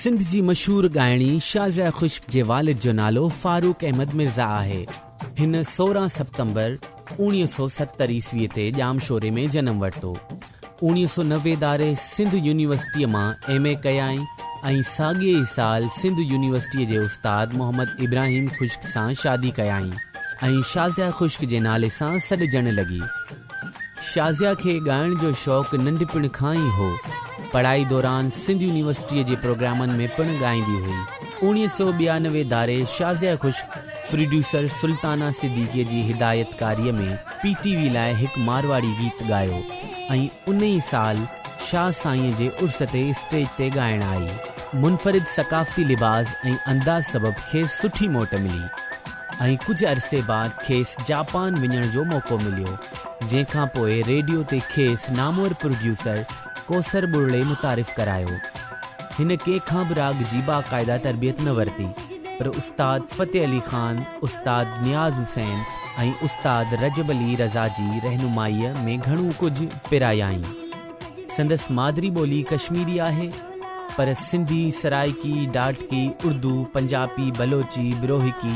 सिंध जी मशहूर ॻाइणी शाज़िया ख़ुश्क जे वालिद जो नालो फारूक अहमद मिर्ज़ा आहे। हिन 16 सितंबर 1970 ईस्वीअ ते ॼामशोरे में जनम वरितो। 1990 दारे सिंध यूनिवर्सिटीअ मां MA कयाईं ऐं साॻिए ई साल सिंध यूनिवर्सिटीअ जे उस्ताद मोहम्मद इब्राहिम ख़ुश्क सां शादी कयाईं ऐं शाज़िया ख़ुश्क जे नाले सां सॾिजण लॻी। शाज़िया खे ॻाइण जो शौक़ु नंढपिण खां ई हो। पढ़ाई दौरान सिंध यूनिवर्सिटीअ जे प्रोग्रामनि में पिणु ॻाईंदी हुई। 1992 दारे शाज़िया ख़ुश्क प्रोड्यूसर सुल्ताना सिद्दीकीअ जी हिदायतकारीअ में PTV लाइ हिकु मारवाड़ी गीत ॻायो ऐं उन ई साल शाह साईंअ जे उर्स ते स्टेज ते ॻाइण आई। मुनफ़रिद सक़ाफ़ती लिबास ऐं अंदाज़ सबबि खेसि सुठी मोट मिली ऐं कुझु अरसे बाद खेसि जापान वञण जो मौक़ो मिलियो, जंहिंखां पोइ रेडियो ते खेसि नामवर प्रोड्यूसर कौसर बुर्ले मुतारिफ़ करायो। हिन कंहिंखां बि राग जी बाक़ाइदा तरबियत न वरिती, पर उस्ताद फ़तेह अली ख़ान, उस्ताद नियाज़ हुसैन ऐं उस्ताद रजब अली रज़ा जी रहनुमाईअ में घणो कुझु पिरायाईं। संदसि मादरी ॿोली कश्मीरी आहे, पर सिंधी, सराइकी, डाटकी, उर्दू, पंजाबी, बलोची, बिरोहिकी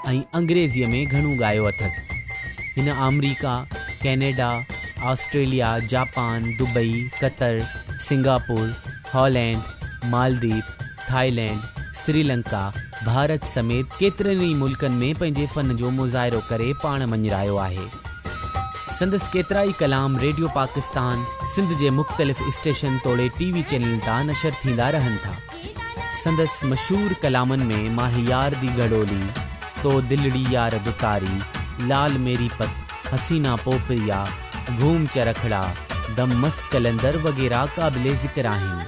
ऐं अंग्रेज़ीअ में घणो ॻायो अथसि। हिन America, Canada, Australia, Japan, Dubai, Qatar, Singapore, Holland, Maldives, Thailand, Sri Lanka, Bharat समेत केतिरनि ई मुल्कनि में पंहिंजे फ़न जो मुज़ाहिरो करे पाण मञरायो आहे। संदसि केतिरा ई कलाम रेडियो पाकिस्तान, सिंध जे मुख़्तलिफ़ स्टेशन तोड़े TV चैनल तां नशर थींदा रहनि था। संदसि मशहूर कलामनि में माही यार दी गडोली, तो दिलड़ी यार दुतारी, लाल मेरी पत, हसीना पोपरिया, घूम चरखड़ा, दम मस्त कलंदर वग़ैरह क़ाबिले ज़िक्र आहिनि।